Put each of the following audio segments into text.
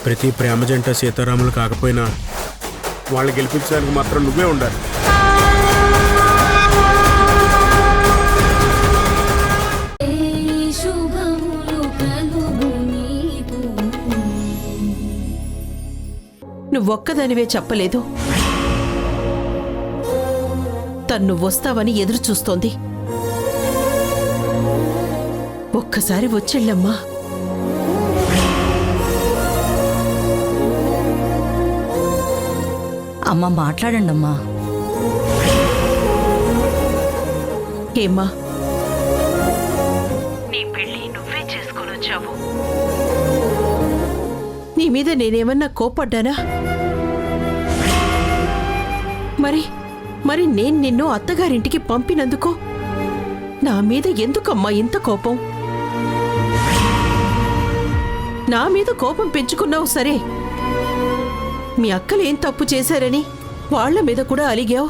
ప్రతి ప్రేమ జంట సీతారాములు కాకపోయినా వాళ్ళు గెలిపించడానికి మాత్రం నువ్వే ఉండాలి. నువ్వొక్కదానివే చెప్పలేదు. తన్ను వస్తావని ఎదురు చూస్తోంది. ఒక్కసారి వచ్చెళ్ళమ్మా. అమ్మ మాట్లాడండమ్మా. ఏమ్మా, నీ పెళ్లి నువ్వే చేసుకొని వచ్చావు. నీ మీద నేనేమన్నా కోపడ్డానా? మరి నేను నిన్ను అత్తగారింటికి పంపినందుకు నా మీద ఎందుకమ్మా ఇంత కోపం? నా మీద కోపం పెంచుకున్నావు సరే, మీ అక్కలు ఏం తప్పు చేశారని వాళ్ల మీద కూడా అలిగావు.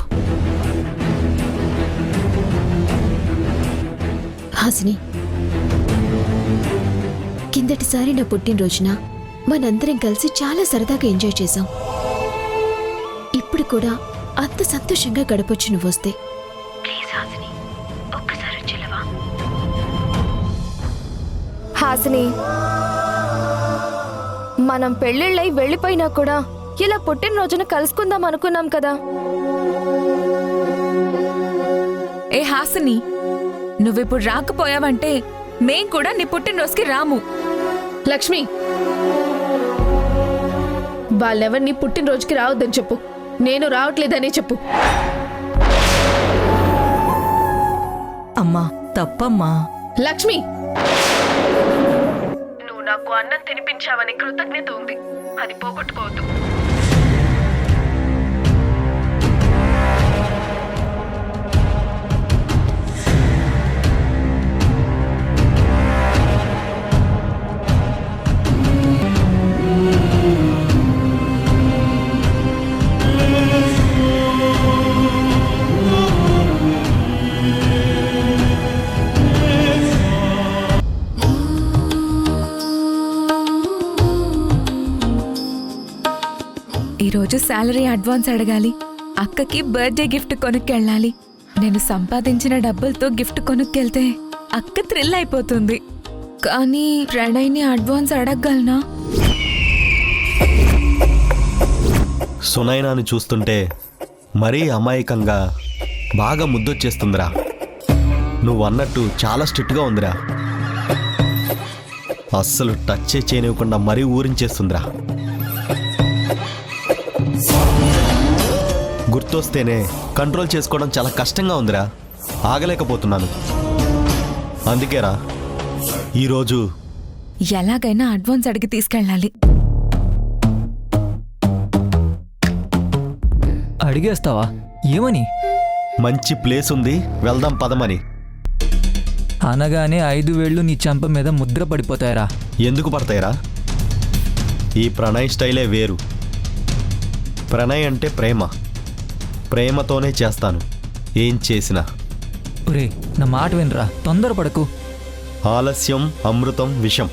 హాసిని, కిందటిసారి నా పుట్టినరోజున మనందరం కలిసి చాలా సరదాగా ఎంజాయ్ చేశాం. ఇప్పుడు కూడా అంత సంతోషంగా గడపొచ్చు నువ్వొస్తే. ప్లీజ్ హాసిని, ఒక్కసారి వచ్చేలవా? హాసిని, మనం పెళ్ళిళ్ళై వెళ్ళిపోయినా కూడా ఇలా పుట్టినరోజున కలుసుకుందాం అనుకున్నాం కదా. ఏ హాసిని, నువ్విప్పుడు రాకపోయావంటే మేం కూడా నీ పుట్టినరోజుకి రాము. లక్ష్మి, వాళ్ళెవరిని పుట్టినరోజుకి రావద్దని చెప్పు. నేను రావట్లేదని చెప్పు. అమ్మా తప్పమ్మా. లక్ష్మి, నువ్వు నాకు అన్నం తినిపించావని కృతజ్ఞత ఉంది, అది పోగొట్టుకోవద్దు. ఈరోజు శాలరీ అడ్వాన్స్ అడగాలి. అక్కకి బర్త్డే గిఫ్ట్ కొనుక్కెళ్ళాలి. నేను సంపాదించిన డబ్బులతో గిఫ్ట్ కొనుక్కెళ్తే అక్క థ్రిల్ అయిపోతుంది. కానీ ప్రణయ్ని అడ్వాన్స్ అడగగలనా? సునైనాని చూస్తుంటే మరీ అమాయకంగా బాగా ముద్దొచ్చేస్తుందిరా. నువ్వన్నట్టు చాలా స్ట్రిక్ట్గా ఉందిరా. అస్సలు టచ్ చేయనివ్వకుండా మరీ ఊరించేస్తుందిరా. గుర్తొస్తేనే కంట్రోల్ చేసుకోవడం చాలా కష్టంగా ఉందిరా. ఆగలేకపోతున్నాను. అందుకేరా ఈరోజు ఎలాగైనా అడ్వాన్స్ అడిగి తీసుకెళ్ళాలి. అడిగేస్తావా? ఏమని? మంచి ప్లేస్ ఉంది, వెళ్దాం పదమని. అనగానే 5 వేళ్ళు నీ చెంప మీద ముద్ర పడిపోతాయరా. ఎందుకు పడతాయిరా? ఈ ప్రణయ్ స్టైలే వేరు. ప్రణయ్ అంటే ప్రేమ. ప్రేమతోనే చేస్తాను ఏం చేసినా. ఒరే, నా మాట వినరా, తొందరపడకు. ఆలస్యం అమృతం విషం.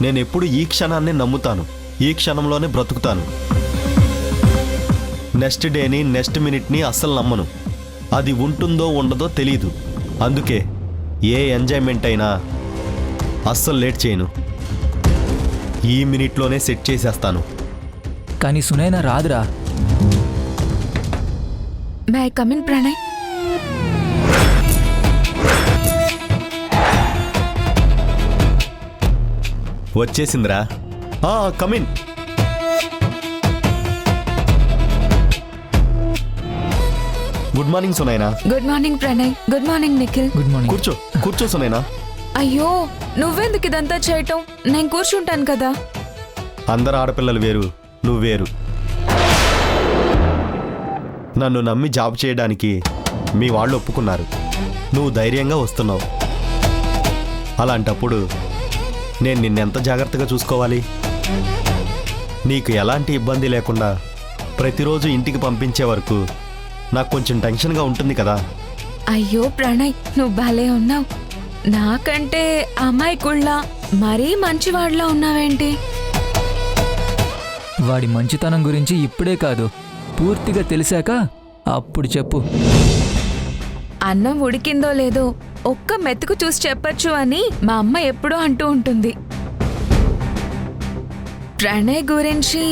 నేనెప్పుడు ఈ క్షణాన్ని నమ్ముతాను, ఈ క్షణంలోనే బ్రతుకుతాను. నెక్స్ట్ డేని నెక్స్ట్ మినిట్ని అస్సలు నమ్మను. అది ఉంటుందో ఉండదో తెలీదు. అందుకే ఏ ఎంజాయ్మెంట్ అయినా అస్సలు లేట్ చేయను. ఈ మినిట్లోనే సెట్ చేసేస్తాను. కానీ సునైనా రాదురా. May I come in Pranay? వచ్చేసిందిరా. Come in. Good morning Sunaina. Good morning Pranay. Good morning Nikhil. Good morning. కూర్చో సునైనా. అయ్యో, నువ్వెందుకు ఇదంతా చేయటం? నేను కూర్చుంటాను కదా. అందరు ఆడపిల్లలు వేరు, నువ్వు వేరు. నన్ను నమ్మి జాబ్ చేయడానికి మీ వాళ్ళు ఒప్పుకున్నారు. నువ్వు ధైర్యంగా వస్తున్నావు. అలాంటప్పుడు నేను నిన్నెంత జాగ్రత్తగా చూసుకోవాలి? నీకు ఎలాంటి ఇబ్బంది లేకుండా ప్రతిరోజు ఇంటికి పంపించే వరకు నాకు కొంచెం టెన్షన్గా ఉంటుంది కదా. అయ్యో ప్రణయ్, నువ్వు భలే ఉన్నావు. నాకంటే అమ్మాయికుళ్ళ మరీ మంచివాడిలా ఉన్నావేంటి? వాడి మంచితనం గురించి ఇప్పుడే కాదు, పూర్తిగా తెలిసాక అప్పుడు చెప్పు. అన్నం ఉడికిందో లేదో ఒక్క మెతుకు చూసి చెప్పచ్చు అని మా అమ్మ ఎప్పుడూ అంటూ ఉంటుంది. ప్రణయ్ గురించి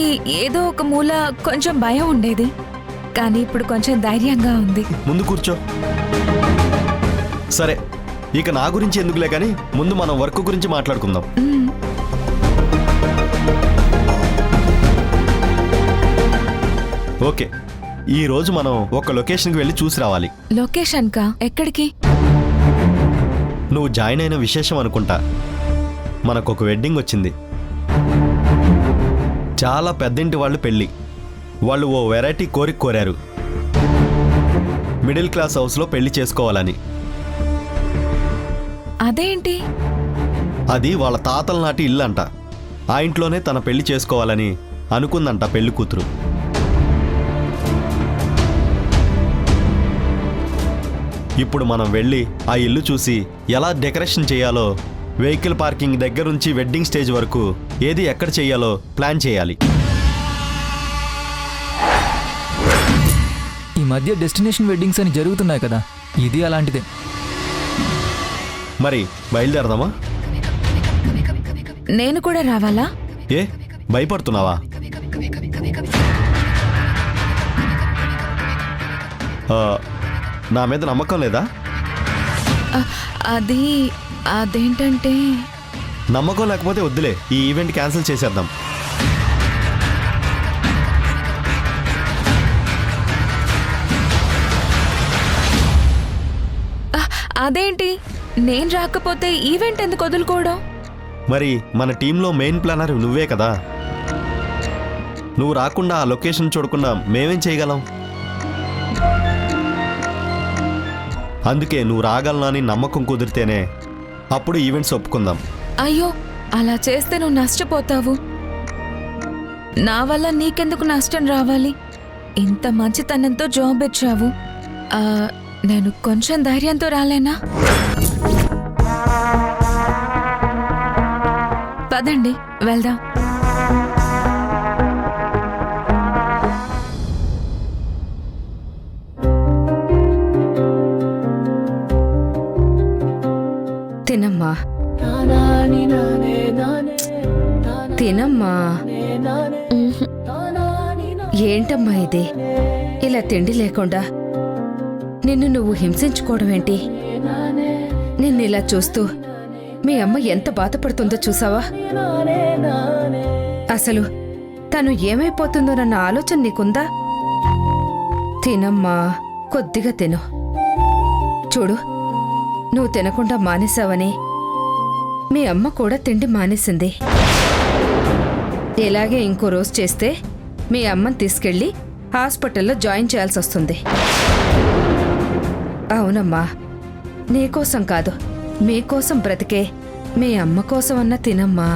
ఏదో ఒక మూల కొంచెం భయం ఉండేది, కానీ ఇప్పుడు కొంచెం ధైర్యంగా ఉంది. ముందు కూర్చో. సరే, ఇక నా గురించి ఎందుకులే కానీ ముందు మనం వర్క్ గురించి మాట్లాడుకుందాం. ఓకే, ఈ రోజు మనం ఒక లొకేషన్కి వెళ్ళి చూసి రావాలి. లొకేషన్ కా? ఎక్కడికి? నువ్వు జాయిన్ అయిన విశేషం అనుకుంటా. మనకు ఒక వెడ్డింగ్ వచ్చింది. చాలా పెద్దింటి వాళ్ళు పెళ్ళి. వాళ్ళు ఓ వెరైటీ కోరిక కోరారు, మిడిల్ క్లాస్ హౌస్లో పెళ్లి చేసుకోవాలని. అదేంటి? అది వాళ్ళ తాతల నాటి ఇల్లు అంట. ఆ ఇంట్లోనే తన పెళ్లి చేసుకోవాలని అనుకుందంట పెళ్లి కూతురు. ఇప్పుడు మనం వెళ్ళి ఆ ఇల్లు చూసి ఎలా డెకరేషన్ చేయాలో, వెహికల్ పార్కింగ్ దగ్గర నుంచి వెడ్డింగ్ స్టేజ్ వరకు ఏది ఎక్కడ చేయాలో ప్లాన్ చేయాలి. ఈ మధ్య డెస్టినేషన్ వెడ్డింగ్స్ అని జరుగుతున్నాయి కదా, ఇది అలాంటిదే. మరి బయలుదేరదామా? నేను కూడా రావాలా? ఏ, భయపడుతున్నావా? నా మీద నమ్మకం లేదా? అదేంటంటే నమ్మకం లేకపోతే వద్దులే, ఈ ఈవెంట్ క్యాన్సిల్ చేసేద్దాం. అదేంటి, నేను రాకపోతే ఈవెంట్ ఎందుకు వదులుకోవడం? మరి మన టీంలో మెయిన్ ప్లానర్ నువ్వే కదా. నువ్వు రాకుండా ఆ లొకేషన్ చూడకుండా మేమేం చేయగలం? అందుకే నువ్వు రాగలను అని నమ్మకం కుదిరితేనే అప్పుడు ఈవెంట్స్ ఒప్పుకుందాం. అయ్యో, అలా చేస్తే నువ్వు నష్టపోతావు. నా వల్ల నీకెందుకు నష్టం రావాలి? ఇంత మంచితనంతో జాబ్ ఇచ్చావు. నేను కొంచెం ధైర్యంతో రాలేనా? పదండి వెళ్దాం. తినమ్మా, తినమ్మా. ఏంటమ్మా ఇది, ఇలా తిండి లేకుండా నిన్ను నువ్వు హింసించుకోవడం ఏంటి? నిన్నిలా చూస్తూ మీ అమ్మ ఎంత బాధపడుతుందో చూసావా? అసలు తను ఏమైపోతుందోనన్న ఆలోచన నీకుందా? తినమ్మా, కొద్దిగా తిను. చూడు, నువ్వు తినకుండా మానేశావని మీ అమ్మ కూడా తిండి మానేసింది. ఇలాగే ఇంకో రోజు చేస్తే మీ అమ్మని తీసుకెళ్ళి హాస్పిటల్లో జాయిన్ చేయాల్సి వస్తుంది. అవునమ్మా, నీకోసం కాదు, మీకోసం బ్రతికే మీ అమ్మ కోసం అన్నా తినమ్మా.